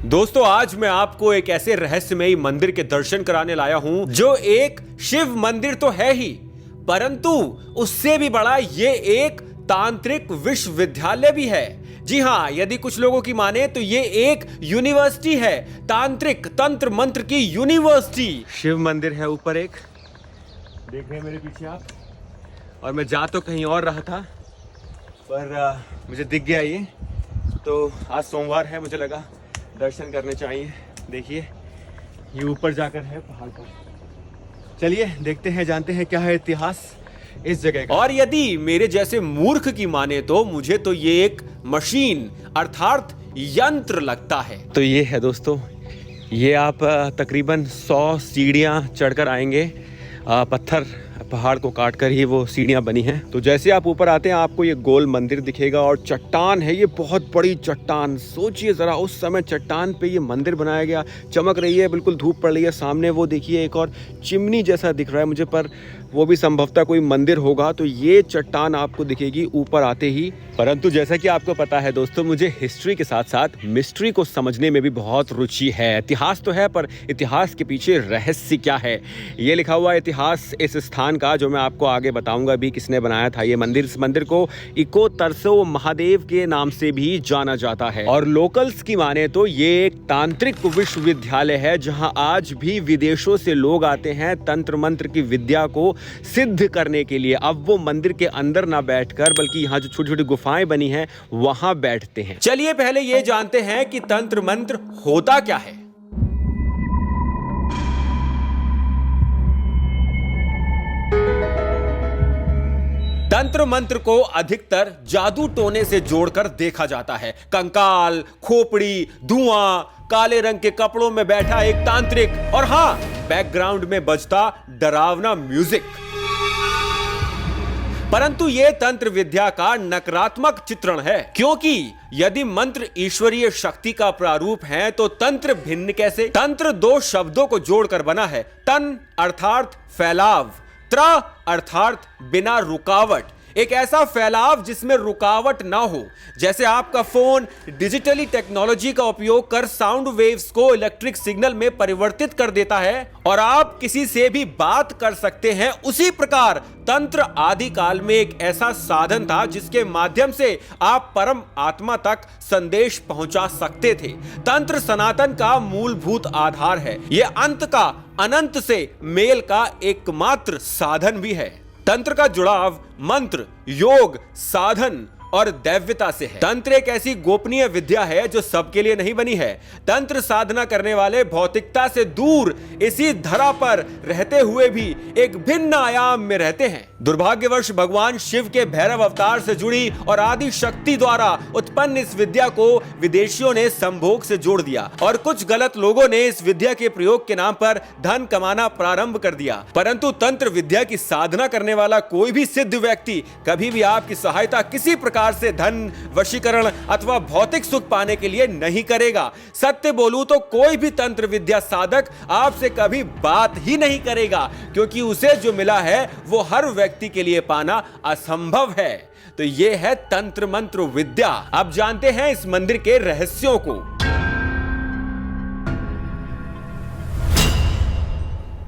दोस्तों आज मैं आपको एक ऐसे रहस्यमयी मंदिर के दर्शन कराने लाया हूं जो एक शिव मंदिर तो है ही, परंतु उससे भी बड़ा ये एक तांत्रिक विश्वविद्यालय भी है। जी हां, यदि कुछ लोगों की माने तो ये एक यूनिवर्सिटी है, तांत्रिक तंत्र मंत्र की यूनिवर्सिटी। शिव मंदिर है ऊपर एक, देख रहे हैं मेरे पीछे आप। और मैं जा तो कहीं और रहा था पर मुझे दिख गया ये। तो आज सोमवार है, मुझे लगा दर्शन करने चाहिए। देखिए ये ऊपर जाकर है पहाड़ पर। चलिए देखते हैं, जानते हैं क्या है इतिहास इस जगह का। और यदि मेरे जैसे मूर्ख की माने तो मुझे तो ये एक मशीन अर्थात यंत्र लगता है। तो ये है दोस्तों, ये आप तकरीबन 100 सीढ़ियां चढ़कर आएंगे। पत्थर पहाड़ को काटकर ही वो सीढ़ियां बनी हैं। तो जैसे आप ऊपर आते हैं आपको ये गोल मंदिर दिखेगा और चट्टान है, ये बहुत बड़ी चट्टान। सोचिए जरा, उस समय चट्टान पे ये मंदिर बनाया गया, चमक रही है, बिल्कुल धूप पड़ रही है। सामने वो देखिए एक और चिमनी जैसा दिख रहा है मुझे, पर वो भी संभवतः कोई मंदिर होगा। तो ये चट्टान आपको दिखेगी ऊपर आते ही। परंतु जैसा कि आपको पता है दोस्तों, मुझे हिस्ट्री के साथ साथ मिस्ट्री को समझने में भी बहुत रुचि है। इतिहास तो है, पर इतिहास के पीछे रहस्य क्या है, ये लिखा हुआ इतिहास इस स्थान का, जो मैं आपको आगे बताऊंगा भी किसने बनाया था ये मंदिर। इस मंदिर को इको तरसो महादेव के नाम से भी जाना जाता है। और लोकल्स की माने तो ये एक तांत्रिक विश्वविद्यालय है, जहां आज भी विदेशों से लोग आते हैं तंत्र मंत्र की विद्या को सिद्ध करने के लिए। अब वो मंदिर के अंदर ना बैठकर, बल्कि यहाँ जो छोटी छोटी गुफाएं बनी हैं वहां बैठते हैं। चलिए पहले ये जानते हैं कि तंत्र मंत्र होता क्या है। तंत्र मंत्र को अधिकतर जादू टोने से जोड़कर देखा जाता है। कंकाल, खोपड़ी, धुआं, काले रंग के कपड़ों में बैठा एक तांत्रिक, और हां, बैकग्राउंड में बजता डरावना म्यूजिक। परंतु यह तंत्र विद्या का नकारात्मक चित्रण है, क्योंकि यदि मंत्र ईश्वरीय शक्ति का प्रारूप है तो तंत्र भिन्न कैसे? तंत्र दो शब्दों को जोड़कर बना है। तन अर्थात फैलाव, त्र अर्थात बिना रुकावट, एक ऐसा फैलाव जिसमें रुकावट ना हो। जैसे आपका फोन डिजिटली टेक्नोलॉजी का उपयोग कर साउंड वेव्स को इलेक्ट्रिक सिग्नल में परिवर्तित कर देता है और आप किसी से भी बात कर सकते हैं, उसी प्रकार तंत्र आदि काल में एक ऐसा साधन था जिसके माध्यम से आप परम आत्मा तक संदेश पहुंचा सकते थे। तंत्र सनातन का मूलभूत आधार है। यह अंत का अनंत से मेल का एकमात्र साधन भी है। तंत्र का जुड़ाव मंत्र, योग, साधन और दैव्यता से है। तंत्र एक ऐसी गोपनीय विद्या है जो सबके लिए नहीं बनी है। तंत्र साधना करने वाले भौतिकता से दूर इसी धरा पर रहते हुए भी एक भिन्न आयाम में रहते हैं। दुर्भाग्यवश भगवान शिव के भैरव अवतार से जुड़ी और आदि शक्ति द्वारा उत्पन्न इस विद्या को विदेशियों ने संभोग से जोड़ दिया और कुछ गलत लोगों ने इस विद्या के प्रयोग के नाम पर धन कमाना प्रारंभ कर दिया। परंतु तंत्र विद्या की साधना करने वाला कोई भी सिद्ध व्यक्ति कभी भी आपकी सहायता किसी प्रकार से धन, वशीकरण अथवा भौतिक सुख पाने के लिए नहीं करेगा। सत्य बोलूं तो कोई भी तंत्र विद्या साधक आपसे कभी बात ही नहीं करेगा, क्योंकि उसे जो मिला है वो हर व्यक्ति के लिए पाना असंभव है। तो ये है तंत्र मंत्र विद्या। अब जानते हैं इस मंदिर के रहस्यों को।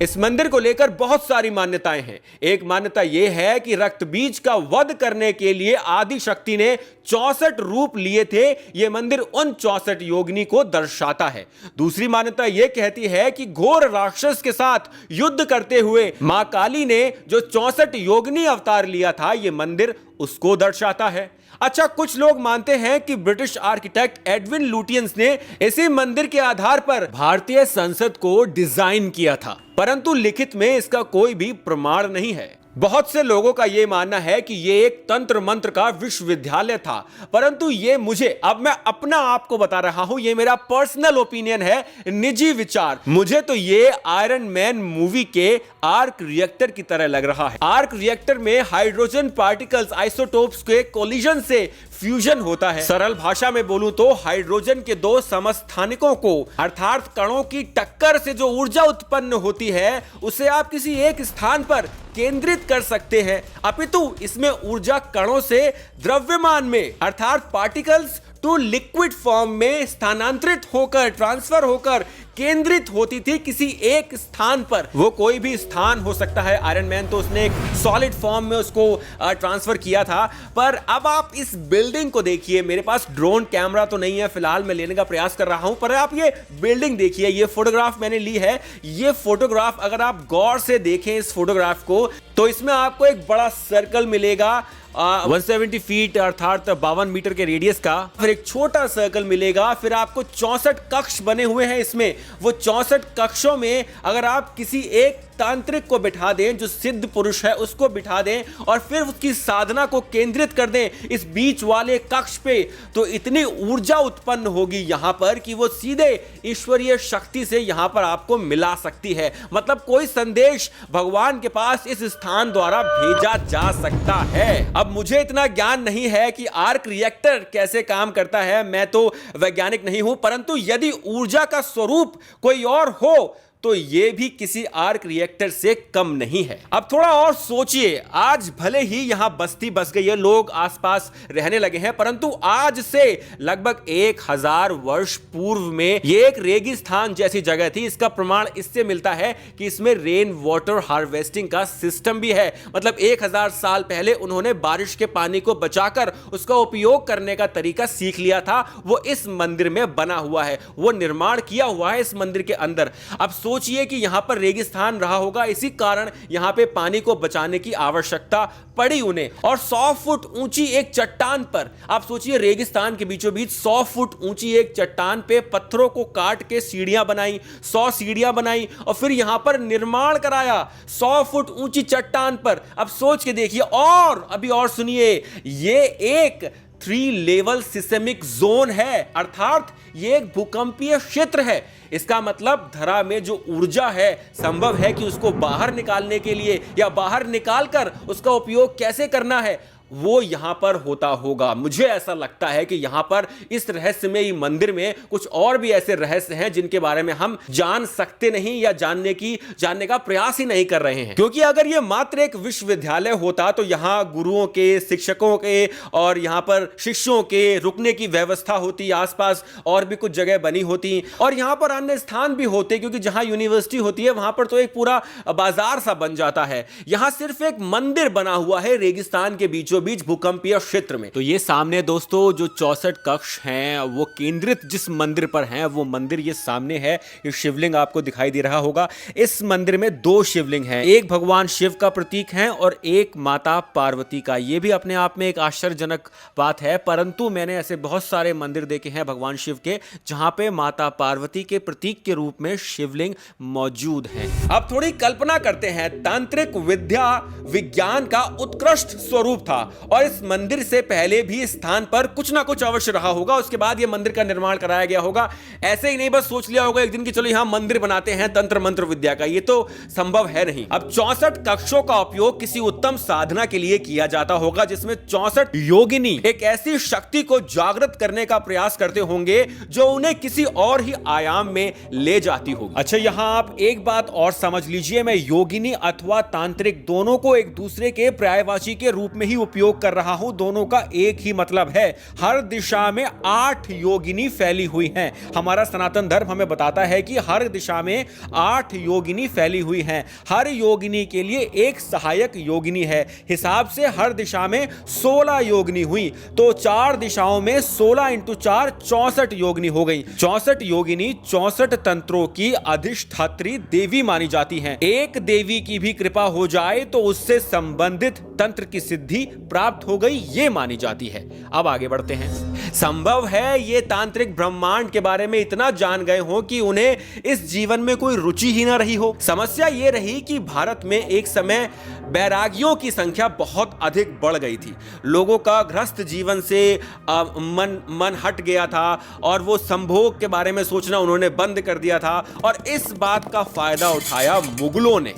इस मंदिर को लेकर बहुत सारी मान्यताएं हैं। एक मान्यता यह है कि रक्त बीज का वध करने के लिए आदि शक्ति ने 64 रूप लिए थे। यह मंदिर उन 64 योगिनी को दर्शाता है। दूसरी मान्यता यह कहती है कि घोर राक्षस के साथ युद्ध करते हुए मां काली ने जो 64 योगिनी अवतार लिया था, यह मंदिर उसको दर्शाता है। अच्छा, कुछ लोग मानते हैं कि ब्रिटिश आर्किटेक्ट एडविन लुटियंस ने इसी मंदिर के आधार पर भारतीय संसद को डिजाइन किया था, परंतु लिखित में इसका कोई भी प्रमाण नहीं है। बहुत से लोगों का यह मानना है कि यह एक तंत्र मंत्र का विश्वविद्यालय था, परंतु यह मुझे, अब मैं अपना आपको बता रहा हूं, यह मेरा पर्सनल ओपिनियन है, निजी विचार। मुझे तो यह आयरन मैन मूवी के आर्क रिएक्टर की तरह लग रहा है। आर्क रिएक्टर में हाइड्रोजन पार्टिकल्स आइसोटोप्स के कोलिजन से फ्यूजन होता है। सरल भाषा में बोलूं तो हाइड्रोजन के दो समस्थानिकों को अर्थात कणों की टक्कर से जो ऊर्जा उत्पन्न होती है उसे आप किसी एक स्थान पर केंद्रित कर सकते हैं, अपितु इसमें ऊर्जा कणों से द्रव्यमान में अर्थात पार्टिकल्स तो लिक्विड फॉर्म में स्थानांतरित होकर, ट्रांसफर होकर केंद्रित होती थी किसी एक स्थान पर। वो कोई भी स्थान हो सकता है। आयरन मैन तो उसने एक सॉलिड फॉर्म में उसको ट्रांसफर किया था। पर अब आप इस बिल्डिंग को देखिए। मेरे पास ड्रोन कैमरा तो नहीं है फिलहाल, मैं लेने का प्रयास कर रहा हूं, पर आप ये बिल्डिंग देखिए। ये फोटोग्राफ मैंने ली है। ये फोटोग्राफ अगर आप गौर से देखें इस फोटोग्राफ को, तो इसमें आपको एक बड़ा सर्कल मिलेगा 170 फीट अर्थात 52 मीटर के रेडियस का। फिर एक छोटा सर्कल मिलेगा। फिर आपको 64 कक्ष बने हुए हैं इसमें। वो 64 कक्षों में अगर आप किसी एक तांत्रिक को बिठा दें, जो सिद्ध पुरुष है उसको बिठा दें, और फिर उसकी साधना को केंद्रित कर दें इस बीच वाले कक्ष पे, तो इतनी ऊर्जा उत्पन्न होगी यहां पर कि वो सीधे ईश्वरीय शक्ति से यहां पर आपको मिला सकती है। मतलब कोई संदेश भगवान के पास इस स्थान द्वारा भेजा जा सकता है। अब मुझे इतना ज्ञान नहीं है कि आर्क रिएक्टर कैसे काम करता है, मैं तो वैज्ञानिक नहीं हूं, परंतु यदि ऊर्जा का स्वरूप कोई और हो तो यह भी किसी आर्क रिएक्टर से कम नहीं है। अब थोड़ा और सोचिए, आज भले ही यहां बस्ती बस गई है, लोग आसपास रहने लगे हैं, परंतु आज से लगभग 1000 वर्ष पूर्व में यह एक रेगिस्तान जैसी जगह थी। इसका प्रमाण इससे मिलता है कि इसमें रेन वाटर हार्वेस्टिंग का सिस्टम भी है। मतलब 1000 साल पहले उन्होंने बारिश के पानी को बचाकर उसका उपयोग करने का तरीका सीख लिया था। वो इस मंदिर में बना हुआ है, वो निर्माण किया हुआ है इस मंदिर के अंदर। अब सोचिए कि यहां पर रेगिस्तान रहा होगा, इसी कारण यहां पे पानी को बचाने की आवश्यकता पड़ी उन्हें। और 100 फुट ऊंची एक चट्टान पर, आप सोचिए रेगिस्तान के बीचों बीच 100 फुट ऊंची एक चट्टान पे पत्थरों को काट के सीढ़ियां बनाई, 100 सीढ़ियां बनाई, और फिर यहां पर निर्माण कराया 100 फुट ऊंची चट्टान पर। अब सोच के देखिए। और अभी और सुनिए, ये एक 3 लेवल सिस्मिक जोन है, अर्थात ये एक भूकंपीय क्षेत्र है। इसका मतलब धरा में जो ऊर्जा है, संभव है कि उसको बाहर निकालने के लिए या बाहर निकालकर उसका उपयोग कैसे करना है, वो यहां पर होता होगा। मुझे ऐसा लगता है कि यहां पर इस रहस्यमयी मंदिर में कुछ और भी ऐसे रहस्य हैं जिनके बारे में हम जान सकते नहीं या जानने का प्रयास ही नहीं कर रहे हैं। क्योंकि अगर यह मात्र एक विश्वविद्यालय होता तो यहां गुरुओं के, शिक्षकों के और यहां पर शिष्यों के रुकने की व्यवस्था होती, आसपास और भी कुछ जगह बनी होती, और यहां पर अन्य स्थान भी होते, क्योंकि जहां यूनिवर्सिटी होती है वहां पर तो एक पूरा बाजार सा बन जाता है। यहां सिर्फ एक मंदिर बना हुआ है रेगिस्तान के बीचों बीच भूकंपीय क्षेत्र में। तो ये सामने दोस्तों जो 64 कक्ष हैं वो केंद्रित जिस मंदिर पर हैं, वो मंदिर ये सामने है। ये शिवलिंग आपको दिखाई दे रहा होगा। इस मंदिर में 2 शिवलिंग हैं, एक भगवान शिव का प्रतीक है और एक माता पार्वती का। ये भी अपने आप में एक आश्चर्यजनक बात है, परंतु मैंने ऐसे बहुत सारे मंदिर देखे हैं भगवान शिव के जहां पे माता पार्वती के प्रतीक के रूप में शिवलिंग मौजूद हैं। अब थोड़ी कल्पना करते हैं, तांत्रिक विद्या विज्ञान का उत्कृष्ट स्वरूप था और इस मंदिर से पहले भी इस स्थान पर कुछ ना कुछ अवश्य रहा होगा। उसके बाद यह मंदिर का निर्माण कराया गया होगा। ऐसे ही नहीं बस सोच लिया होगा एक दिन की चलो यहां मंदिर बनाते हैं तंत्र मंत्र विद्या का, ये तो संभव है नहीं। अब 64 कक्षों का उपयोग किसी उत्तम साधना के लिए किया जाता होगा जिसमें 64 योगिनी एक ऐसी शक्ति को जागृत करने का प्रयास करते होंगे जो उन्हें किसी और ही आयाम में ले जाती होगी। अच्छा, यहां आप एक बात और समझ लीजिए, मैं योगिनी अथवा तांत्रिक दोनों को एक दूसरे के पर्यायवाची के रूप में ही उपयोग कर रहा हूं। दोनों का एक ही मतलब है। हर दिशा में 8 योगिनी फैली हुई हैं। हमारा सनातन धर्म हमें बताता है कि हर दिशा में 8 योगिनी फैली हुई हैं। हर योगिनी के लिए एक सहायक योगिनी है। हिसाब से हर दिशा में 16 योगिनी हुई, तो 4 दिशाओं में 16 × 4 64 योगिनी हो गई। 64 योगिनी 64 तंत्रों की अधिष्ठात्री देवी मानी जाती हैं। एक देवी की भी कृपा हो जाए तो उससे संबंधित तंत्र की सिद्धि प्राप्त हो गई, ये मानी जाती है। अब आगे बढ़ते हैं। संभव है ये तांत्रिक ब्रह्मांड के बारे में इतना जान गए हो कि उन्हें इस जीवन में कोई रुचि ही ना रही हो। समस्या ये रही कि भारत में एक समय बैरागियों की संख्या बहुत अधिक बढ़ गई थी। लोगों का गृहस्थ जीवन से मन हट गया था और वो संभोग के बारे में सोचना उन्होंने बंद कर दिया था। और इस बात का फायदा उठाया मुगलों ने।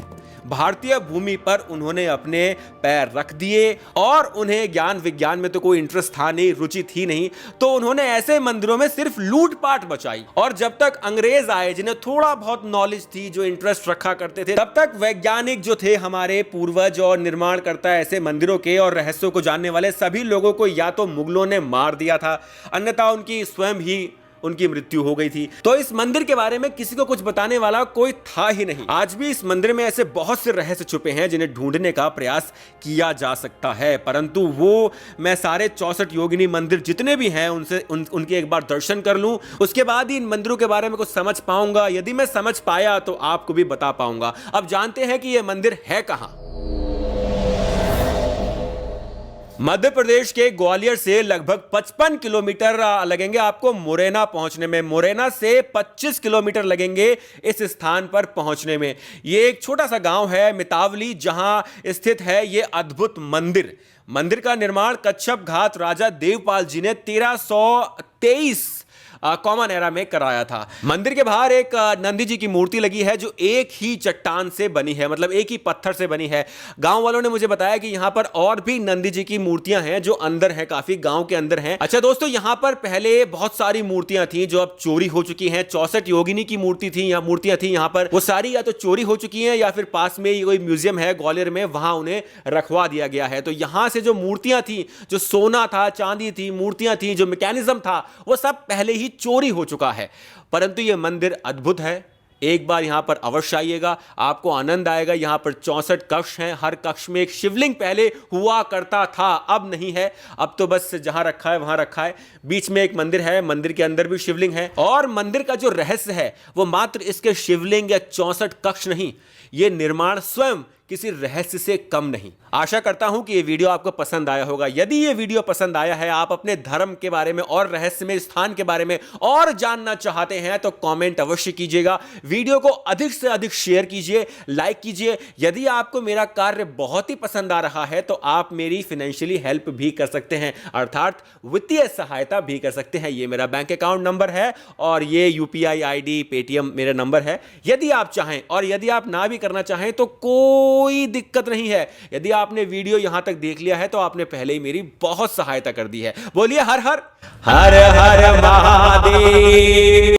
भारतीय भूमि पर उन्होंने अपने पैर रख दिए और उन्हें ज्ञान विज्ञान में तो कोई इंटरेस्ट था नहीं, रुचि थी नहीं, तो उन्होंने ऐसे मंदिरों में सिर्फ लूटपाट मचाई। और जब तक अंग्रेज आए जिन्हें थोड़ा बहुत नॉलेज थी, जो इंटरेस्ट रखा करते थे, तब तक वैज्ञानिक जो थे हमारे पूर्वज और निर्माणकर्ता ऐसे मंदिरों के और रहस्यों को जानने वाले सभी लोगों को या तो मुगलों ने मार दिया था, अन्यथा उनकी स्वयं ही उनकी मृत्यु हो गई थी। तो इस मंदिर के बारे में किसी को कुछ बताने वाला कोई था ही नहीं। आज भी इस मंदिर में ऐसे बहुत से रहस्य छुपे हैं जिन्हें ढूंढने का प्रयास किया जा सकता है, परंतु वो मैं सारे 64 योगिनी मंदिर जितने भी हैं उनके एक बार दर्शन कर लूं, उसके बाद ही इन मंदिरों के बारे में कुछ समझ पाऊंगा। यदि मैं समझ पाया तो आपको भी बता पाऊंगा। अब जानते हैं कि यह मंदिर है कहां। मध्य प्रदेश के ग्वालियर से लगभग 55 किलोमीटर लगेंगे आपको मुरैना पहुंचने में। मुरैना से 25 किलोमीटर लगेंगे इस स्थान पर पहुंचने में। यह एक छोटा सा गांव है मितावली, जहां स्थित है यह अद्भुत मंदिर। मंदिर का निर्माण कच्छप घाट राजा देवपाल जी ने 1323 कॉमन एरा में कराया था। मंदिर के बाहर एक नंदी जी की मूर्ति लगी है जो एक ही चट्टान से बनी है, मतलब एक ही पत्थर से बनी है। गांव वालों ने मुझे बताया कि यहां पर और भी नंदी जी की मूर्तियां हैं जो अंदर हैं, काफी गांव के अंदर हैं। अच्छा दोस्तों, यहां पर पहले बहुत सारी मूर्तियां थी जो अब चोरी हो चुकी हैं। 64 योगिनी की मूर्तियां थी यहां पर, वो सारी या तो चोरी हो चुकी हैं या फिर पास में ही कोई म्यूजियम है ग्वालियर में, वहां उन्हें रखवा दिया गया है। तो यहां से जो मूर्तियां थी, जो सोना था, चांदी थी, मूर्तियां थी, जो मैकेनिज्म था, वो सब पहले ही चोरी हो चुका है। परंतु यह मंदिर अद्भुत है। एक बार यहां पर अवश्य आइएगा, आपको आनंद आएगा। यहां पर 64 कक्ष हैं, हर कक्ष में एक शिवलिंग पहले हुआ करता था, अब नहीं है। अब तो बस जहां रखा है वहां रखा है। बीच में एक मंदिर है, मंदिर के अंदर भी शिवलिंग है। और मंदिर का जो रहस्य है वो मात्र इसके शिवलिंग या 64 कक्ष नहीं, यह निर्माण स्वयं किसी रहस्य से कम नहीं। आशा करता हूं कि यह वीडियो आपको पसंद आया होगा। यदि यह वीडियो पसंद आया है, आप अपने धर्म के बारे में और रहस्यमय स्थान के बारे में और जानना चाहते हैं, तो कमेंट अवश्य कीजिएगा। वीडियो को अधिक से अधिक शेयर कीजिए, लाइक कीजिए। यदि आपको मेरा कार्य बहुत ही पसंद आ रहा है तो आप मेरी फाइनेंशियली हेल्प भी कर सकते हैं, अर्थात वित्तीय सहायता भी कर सकते हैं। यह मेरा बैंक अकाउंट नंबर है और यह UPI ID पेटीएम मेरा नंबर है। यदि आप चाहें और यदि आप ना भी करना चाहें तो कोई दिक्कत नहीं है। यदि आपने वीडियो यहां तक देख लिया है तो आपने पहले ही मेरी बहुत सहायता कर दी है। बोलिए हर हर हर हर महादेव।